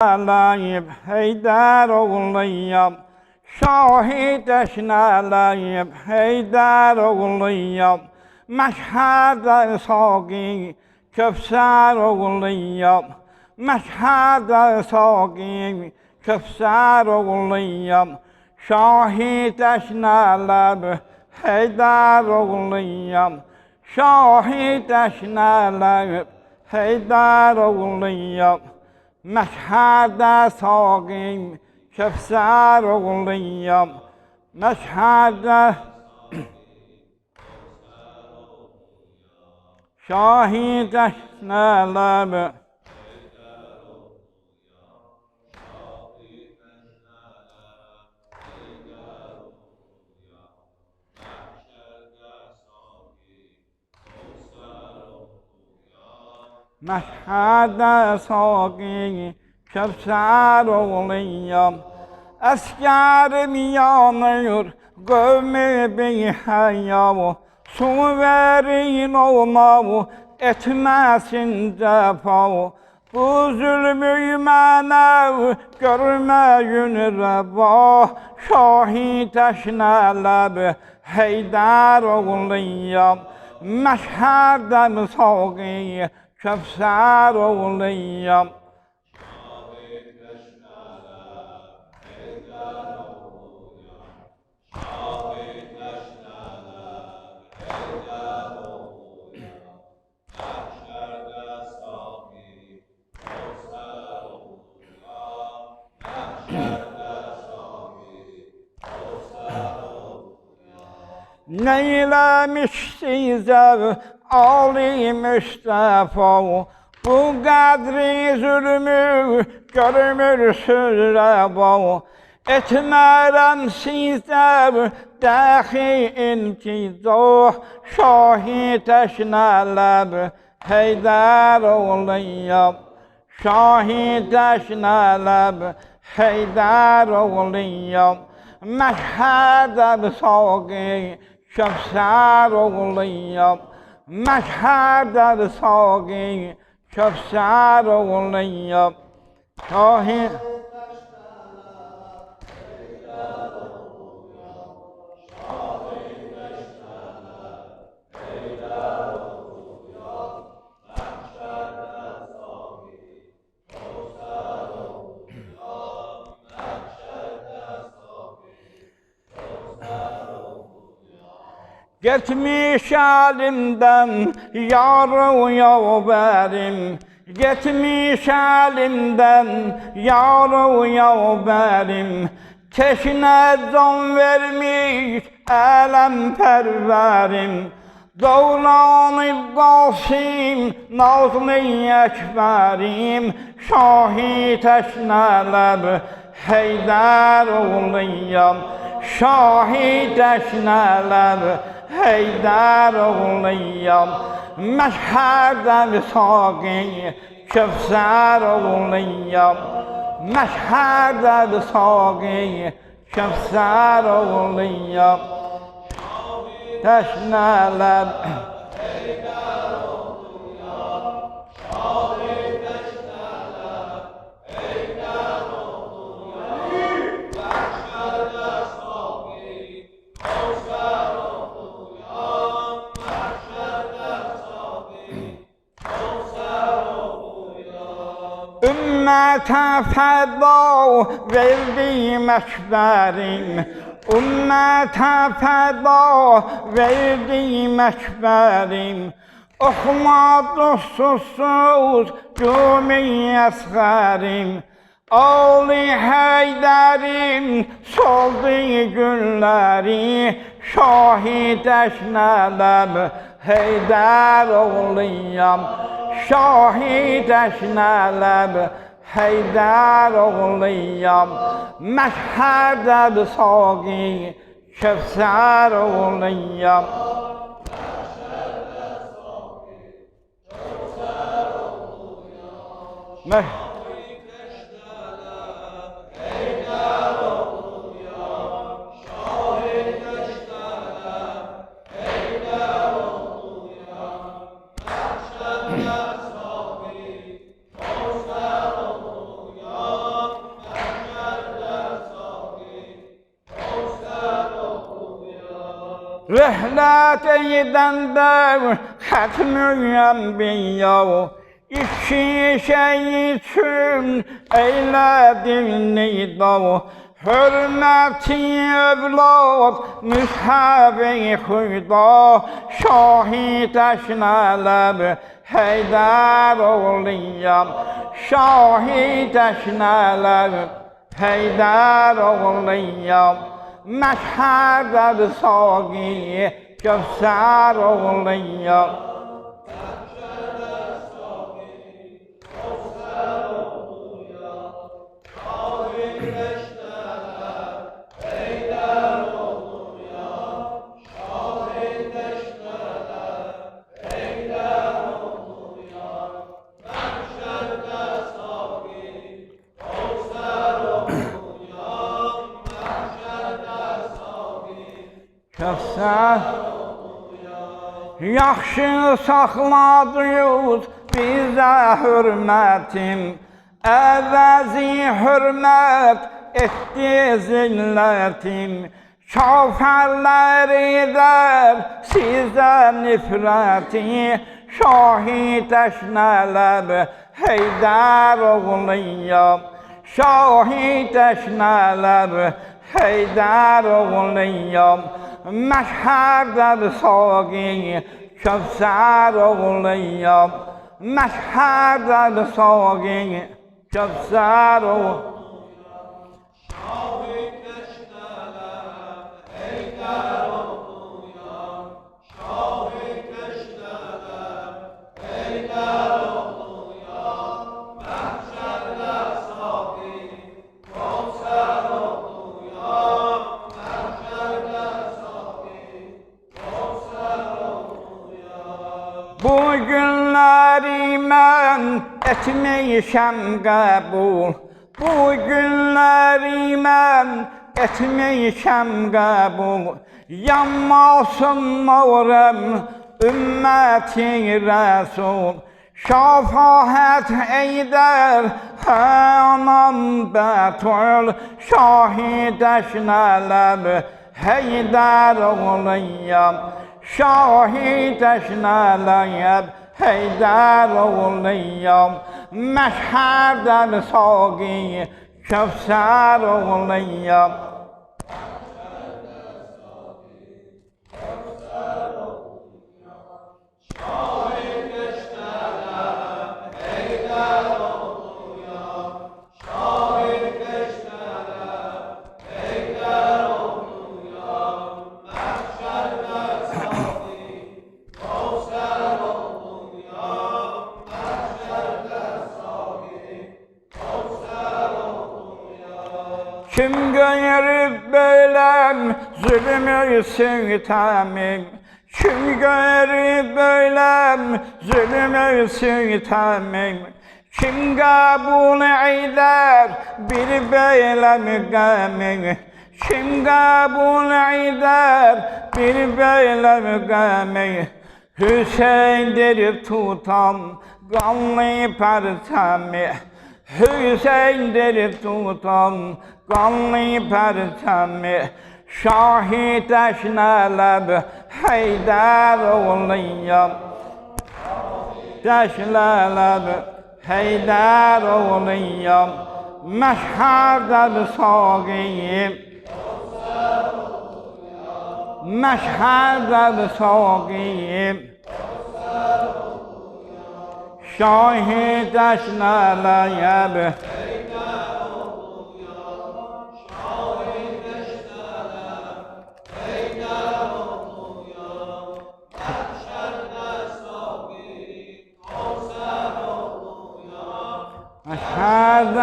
Layıp Heydar oğluyum, şahit eşne layıp Heydar oğluyum, meşhede saki Köfser oğluyum, meşhede saki Köfser oğluyum, şahit eşne layıp Heydar oğluyum, şahit eşne layıp Heydar oğluyum. Meşhede sağim Köfser oğluyum, meşhede şahit eşneler. Meşhede sağim Köfser oğluyum, eskerim yanıyor, kavmi bir hayyav, su verin olmav, etmesin cefav, bu zulmü menev, görmeyin reva, şahit eşneler, Heydar oğluyum, meşhedem sağim Köfser oğluyum. Neylemiş size Ali Mustafa, bu kadri zulmü görmürsünüz reva, etmerem size dahi intiza, şahit eşneler Heydar oğluyum, şahit eşneler Heydar oğluyum, meşhede sağim Köfser oğluyum, meşhede sağim Köfser oğluyum, şahit Gitmiş elimden yarı yavberim, gitmiş elimden yarı yavberim, teşne can vermiş elem perverim, Doğran-ı Qasim nazlı ekberim, şahit eşneler Heydar oğluyum, şahit eşneler Heydar oğluyum, meşhede sağim Köfser oğluyum, meşhede sağim Köfser oğluyum, teşneler ümmete feda verdim ekberim, ümmete feda verdim ekberim, okumadı susuz cümle esgerim, Ali Heydar'im soldu günleri, şahit eşneler Heydar oğluyum, şahit eşneler Heydar oğluyum, meşhede sağim Köfser oğluyum. Rəhmət edəndə xətmü ənbiya İki şey üçün eylədir nida Hürməti övlad müshəb-i xuda Şahid əşnələr Heydər oğluyam Şahid əşnələr Heydər oğluyam Məşhəd saqi Kövsər oğluyam Yaxşı saxladınız bizə hürmətim Əvəzi hürmət etdi zillətim Kafərlər edər sizə nifrəti Şahid əşnələr Heydər oğluyam Şahid əşnələr Heydər oğluyam Məşhəd saqi Kövsər oğluyam Məşhəd saqi Kövsər oğluyam Şahid əşnələr Heydər oğluyam Şahid əşnələr Heydər oğluyam Məşhəd saqi Kövsər oğluyam Bu günləri mən etməyişəm qəbul Bu günləri mən etməyişəm qəbul Yanmasın nurəm ümməti rəsul Şəfaət eydər anam bətul Şahid əşnələr Heydər oğluyam Şahid əşnələr Heydər oğluyam Məşhəd saqi Kövsər oğluyam Kim görüb böyləm zülmü sitemim Kim görüb böyləm zülmü sitemim Kim qəbul eylər bir böyləm qəmi Kim qəbul eylər bir böyləm qəmi Hüseyndir tutam qanlı pərçəmi Hüseyndir tutam qanlı pərçəmi Şahid əşnələr Heydər oğluyam Əşnələr Heydər oğluyam Məşhəd saqi Məşhəd saqi Şahid əşnələr Məşhəd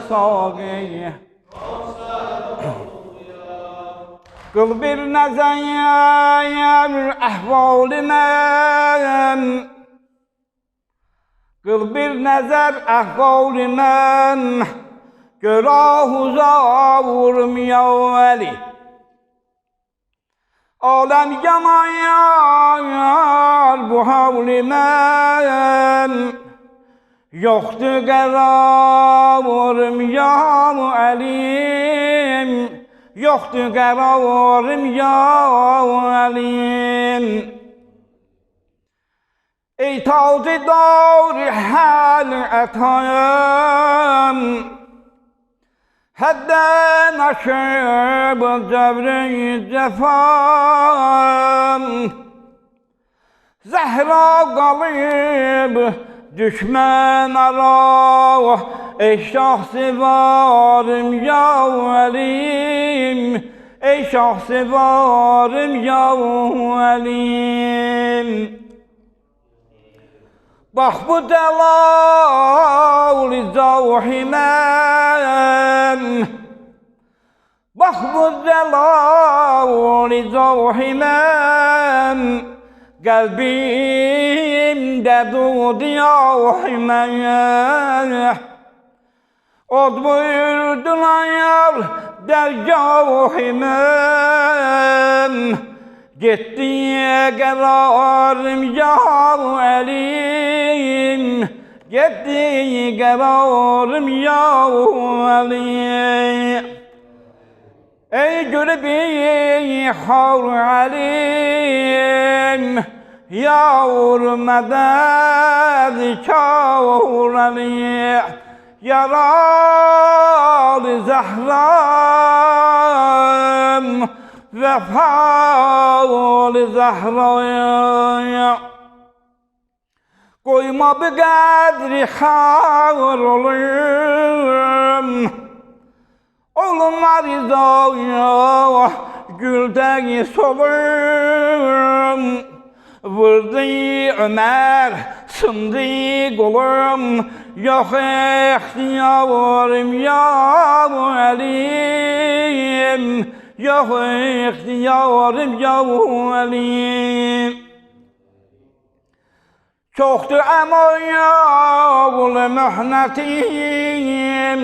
saqi Qıl bir nəzər əhval-ı mən Qıl bir nəzər əhval-ı mən Görah-uza vurmuyor əli Aləm yamayar bu havl-ı mən Yoxdur qərar vurmuyor əlim yoxdur qərarım ya Əlim. Ey tacı dar həl ətayım, həddən aşıb cəvr-i cəfam, Zəhra qalıb düşmən ara, ey şahsivarım ya Əlim, ey şahsivarım ya Əlim. Bax bu dəlal-i cavhiməm, bax bu dəlal-i cavhiməm, qəlbimdə dudiyahiməm, od buyurdular dərgahiməm, getdi qərarım ya Əlim, getdi qərarım ya Əlim. Ey qürbi xar Əlim, yavr mədəd kar Əlim, yaralı Zəhram, vefalı Zəhraya. Qoyma bu qədri xar olum, olma rizaya, güldəyi solum. Vurdu Ömer, sındı qolum, yox ixtiyarım ya Əlim, yox ixtiyarım ya Əlim. Çoxdur əməl mühnətim,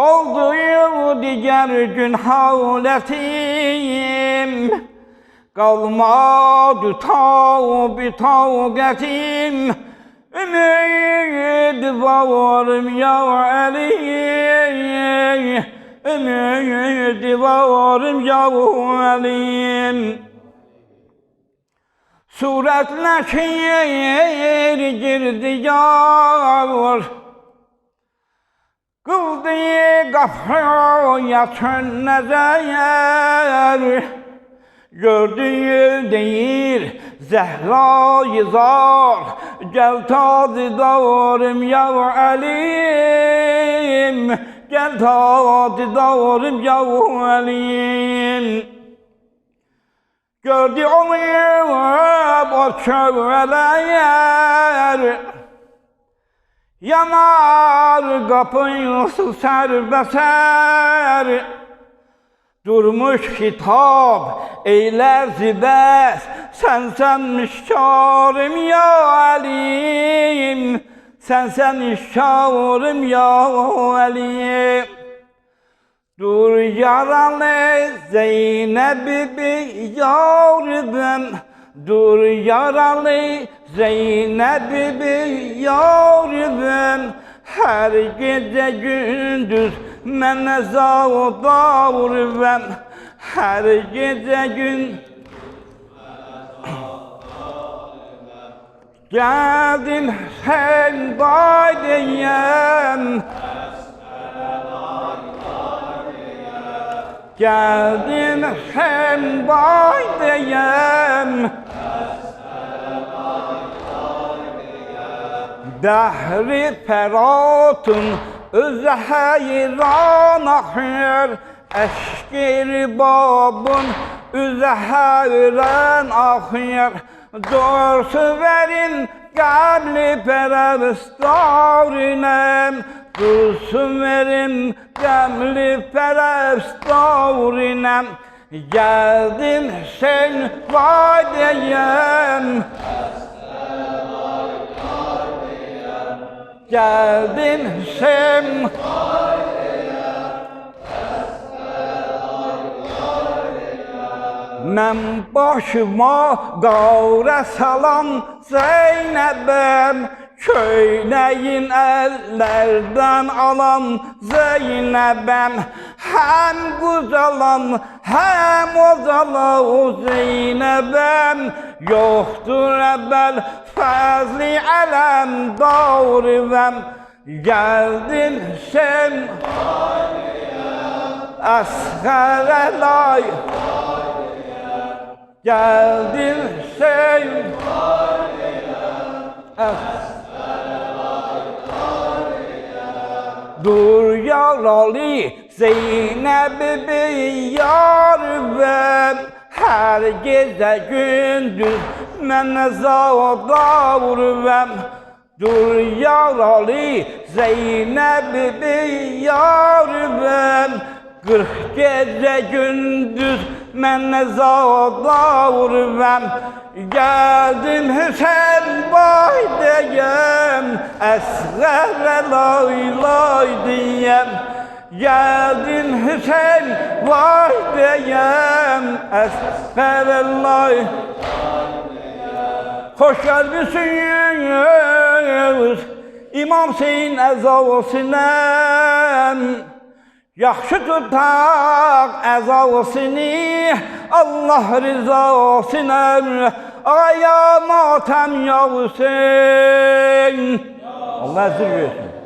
oldu digər gün halətim, qalmadı taqətim, ümid varım ya Əlim, ümid varım ya Əlim. Surətləşir girdi yar, qıldı qafaya çön nəzər, gördüyü deyir Zəhra-i zar, gəl tazidarım ya Əlim, gəl tazidarım ya Əlim. Gördü onu o çövrələr, yanar qapısı sərbəsər, durmuş kitab eylər zibəs, sənsən müşkarım ya Əlim, sənsən müşkarım ya Əlim. Dur yaralı Zeynep-i yârıbım, dur yaralı Zeynep-i yârıbım, her gece gündüz mənə zavdarıbım, her gece gün geldim sen baydiyem, geldim sen baydiyem, dəhri fəratın özü heyran axır, əşkir babın özü heyran axır. Dorsu verin qəbli pərəvəstarinem, dorsu verin qəbli pərəvəstarinem. Gəldim sen vadiyem, geldim sen mən başıma qavra salam Zeynəbəm, köynəyin əllərdən alam Zeynəbəm, hem güzelam hem ozalı o Zeynep'em yoktur evvel fazli alem doğruvem geldin sen asgare lay geldin sen dur yaralı Zeynep bir yarım her gece gündüz men zavda vurvem dur yaralı Zeynep bir yarım 40 gece gündüz men zavda vurvem geldim Hüseyin vay diyem esgare lay lay diyem geldin Hüseyin vay diyem esgare lay hoş gelmişsiniz İmam Hüseyin əzavasinem yaxşı tutaq əzavasını Allah rızasinem aya matem ya Hüseyin Allah əzir versin